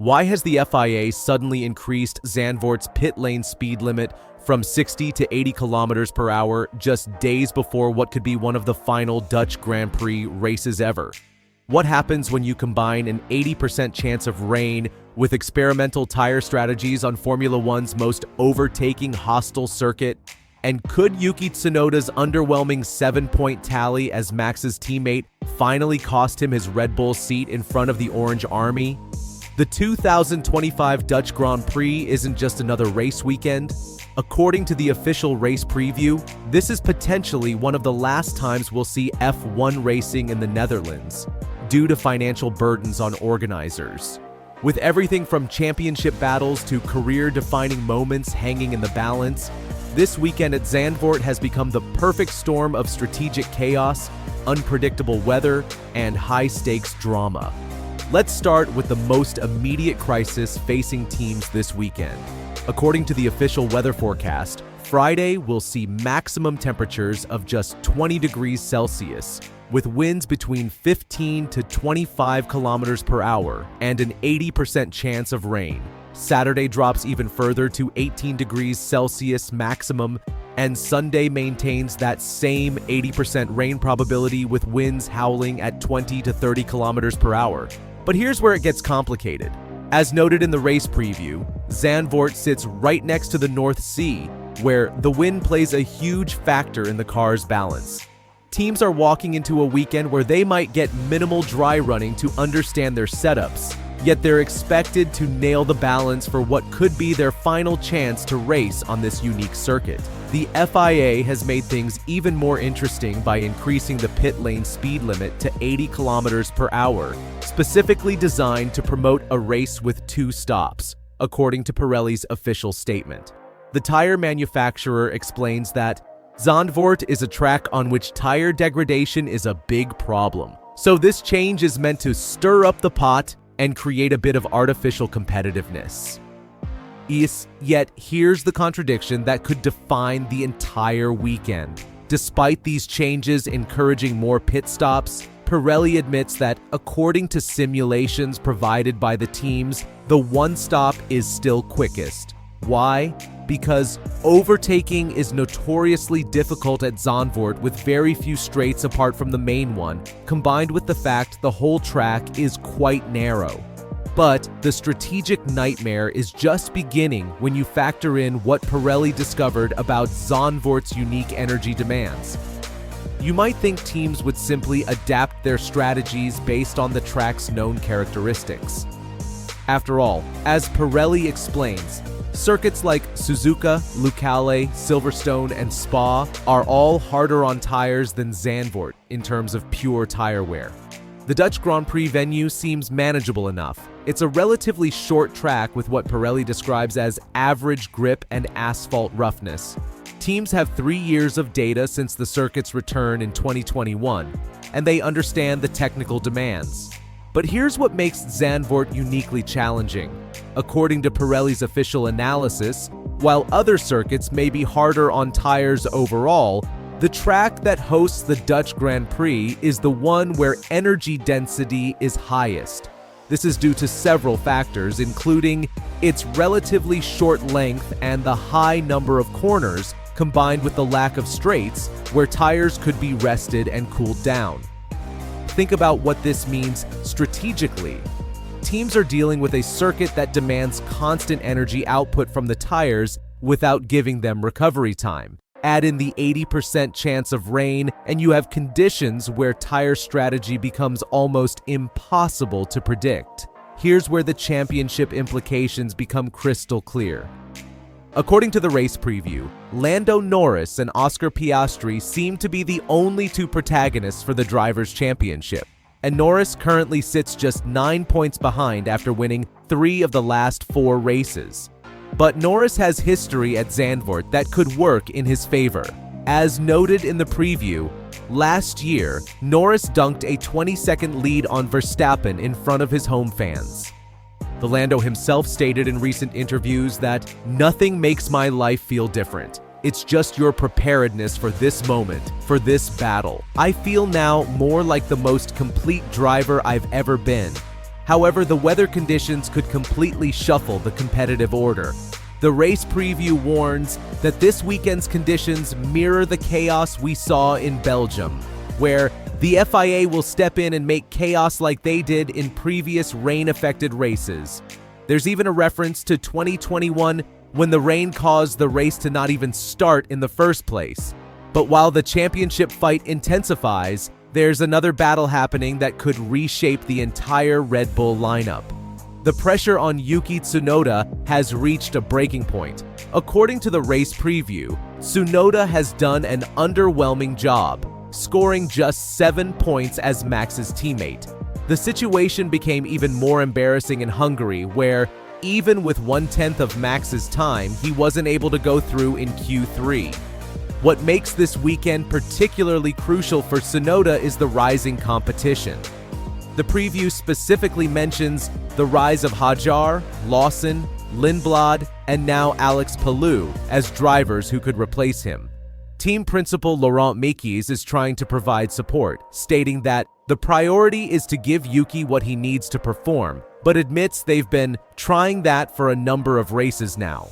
Why has the FIA suddenly increased Zandvoort's pit lane speed limit from 60 to 80 kilometers per hour just days before what could be one of the final Dutch Grand Prix races ever? What happens when you combine an 80% chance of rain with experimental tire strategies on Formula One's most overtaking hostile circuit? And could Yuki Tsunoda's underwhelming 7-point tally as Max's teammate finally cost him his Red Bull seat in front of the Orange Army? The 2025 Dutch Grand Prix isn't just another race weekend. According to the official race preview, this is potentially one of the last times we'll see F1 racing in the Netherlands, due to financial burdens on organizers. With everything from championship battles to career-defining moments hanging in the balance, this weekend at Zandvoort has become the perfect storm of strategic chaos, unpredictable weather, and high-stakes drama. Let's start with the most immediate crisis facing teams this weekend. According to the official weather forecast, Friday will see maximum temperatures of just 20 degrees Celsius, with winds between 15 to 25 kilometers per hour and an 80% chance of rain. Saturday drops even further to 18 degrees Celsius maximum, and Sunday maintains that same 80% rain probability with winds howling at 20 to 30 kilometers per hour. But here's where it gets complicated. As noted in the race preview, Zandvoort sits right next to the North Sea, where the wind plays a huge factor in the car's balance. Teams are walking into a weekend where they might get minimal dry running to understand their setups, yet they're expected to nail the balance for what could be their final chance to race on this unique circuit. The FIA has made things even more interesting by increasing the pit lane speed limit to 80 kilometers per hour, specifically designed to promote a race with 2 stops, according to Pirelli's official statement. The tire manufacturer explains that Zandvoort is a track on which tire degradation is a big problem. So this change is meant to stir up the pot and create a bit of artificial competitiveness. Yet here's the contradiction that could define the entire weekend. Despite these changes encouraging more pit stops, Pirelli admits that, according to simulations provided by the teams, the one stop is still quickest. Why? Because overtaking is notoriously difficult at Zandvoort with very few straights apart from the main one, combined with the fact the whole track is quite narrow. But the strategic nightmare is just beginning when you factor in what Pirelli discovered about Zandvoort's unique energy demands. You might think teams would simply adapt their strategies based on the track's known characteristics. After all, as Pirelli explains, circuits like Suzuka, Lucale, Silverstone, and Spa are all harder on tires than Zandvoort in terms of pure tire wear. The Dutch Grand Prix venue seems manageable enough. It's a relatively short track with what Pirelli describes as average grip and asphalt roughness. Teams have 3 years of data since the circuit's return in 2021, and they understand the technical demands. But here's what makes Zandvoort uniquely challenging. According to Pirelli's official analysis, while other circuits may be harder on tires overall, the track that hosts the Dutch Grand Prix is the one where energy density is highest. This is due to several factors, including its relatively short length and the high number of corners, combined with the lack of straights, where tires could be rested and cooled down. Think about what this means strategically. Teams are dealing with a circuit that demands constant energy output from the tires without giving them recovery time. Add in the 80% chance of rain, and you have conditions where tire strategy becomes almost impossible to predict. Here's where the championship implications become crystal clear. According to the race preview, Lando Norris and Oscar Piastri seem to be the only 2 protagonists for the Drivers' Championship, and Norris currently sits just 9 points behind after winning 3 of the last 4 races. But Norris has history at Zandvoort that could work in his favor. As noted in the preview, last year, Norris dunked a 20-second lead on Verstappen in front of his home fans. The Lando himself stated in recent interviews that nothing makes my life feel different. It's just your preparedness for this moment, for this battle. I feel now more like the most complete driver I've ever been. However, the weather conditions could completely shuffle the competitive order. The race preview warns that this weekend's conditions mirror the chaos we saw in Belgium, where the FIA will step in and make chaos like they did in previous rain-affected races. There's even a reference to 2021 when the rain caused the race to not even start in the first place. But while the championship fight intensifies, there's another battle happening that could reshape the entire Red Bull lineup. The pressure on Yuki Tsunoda has reached a breaking point. According to the race preview, Tsunoda has done an underwhelming job, scoring just 7 points as Max's teammate. The situation became even more embarrassing in Hungary, where, even with 1/10 of Max's time, he wasn't able to go through in Q3. What makes this weekend particularly crucial for Tsunoda is the rising competition. The preview specifically mentions the rise of Hajar, Lawson, Lindblad, and now Alex Palou as drivers who could replace him. Team principal Laurent Mekies is trying to provide support, stating that the priority is to give Yuki what he needs to perform, but admits they've been trying that for a number of races now.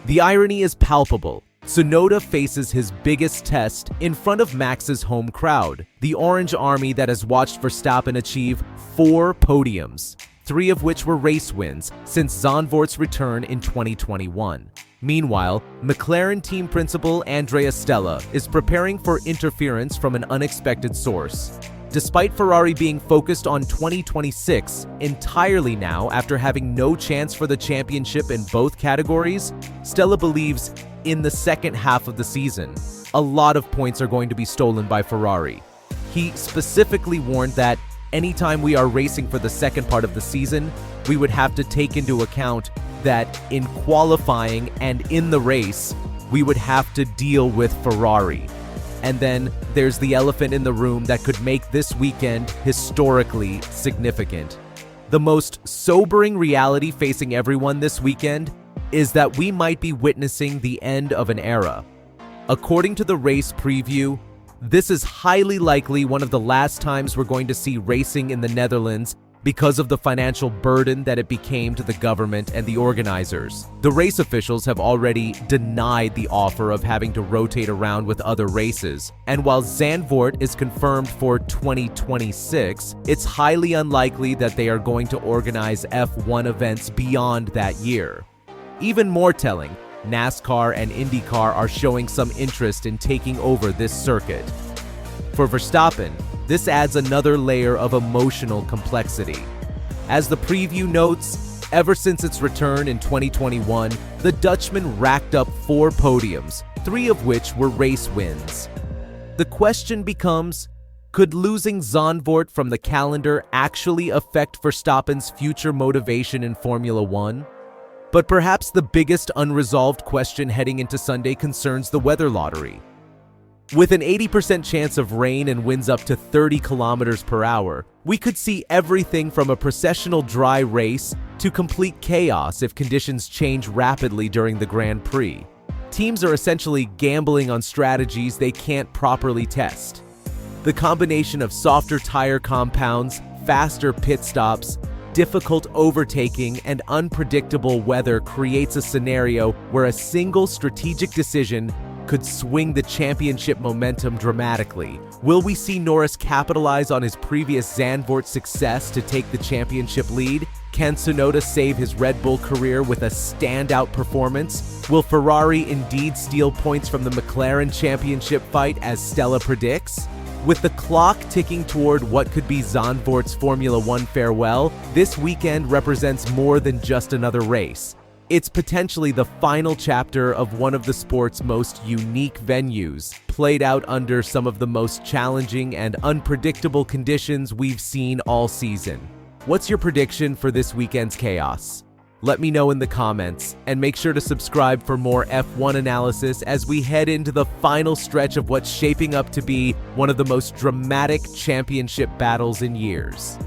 The irony is palpable. Tsunoda faces his biggest test in front of Max's home crowd, the Orange Army that has watched Verstappen achieve 4 podiums, 3 of which were race wins since Zandvoort's return in 2021. Meanwhile, McLaren team principal Andrea Stella is preparing for interference from an unexpected source. Despite Ferrari being focused on 2026 entirely now after having no chance for the championship in both categories, Stella believes in the second half of the season, a lot of points are going to be stolen by Ferrari. He specifically warned that anytime we are racing for the second part of the season, we would have to take into account that in qualifying and in the race, we would have to deal with Ferrari. And then there's the elephant in the room that could make this weekend historically significant. The most sobering reality facing everyone this weekend is that we might be witnessing the end of an era. According to the race preview, this is highly likely one of the last times we're going to see racing in the Netherlands because of the financial burden that it became to the government and the organizers. The race officials have already denied the offer of having to rotate around with other races, and while Zandvoort is confirmed for 2026, it's highly unlikely that they are going to organize F1 events beyond that year. Even more telling, NASCAR and IndyCar are showing some interest in taking over this circuit. For Verstappen, this adds another layer of emotional complexity. As the preview notes, ever since its return in 2021, the Dutchman racked up 4 podiums, 3 of which were race wins. The question becomes, could losing Zandvoort from the calendar actually affect Verstappen's future motivation in Formula One? But perhaps the biggest unresolved question heading into Sunday concerns the weather lottery. With an 80% chance of rain and winds up to 30 kilometers per hour, we could see everything from a processional dry race to complete chaos if conditions change rapidly during the Grand Prix. Teams are essentially gambling on strategies they can't properly test. The combination of softer tire compounds, faster pit stops, difficult overtaking, and unpredictable weather creates a scenario where a single strategic decision could swing the championship momentum dramatically. Will we see Norris capitalize on his previous Zandvoort success to take the championship lead? Can Tsunoda save his Red Bull career with a standout performance? Will Ferrari indeed steal points from the McLaren championship fight as Stella predicts? With the clock ticking toward what could be Zandvoort's Formula One farewell, this weekend represents more than just another race. It's potentially the final chapter of one of the sport's most unique venues, played out under some of the most challenging and unpredictable conditions we've seen all season. What's your prediction for this weekend's chaos? Let me know in the comments, and make sure to subscribe for more F1 analysis as we head into the final stretch of what's shaping up to be one of the most dramatic championship battles in years.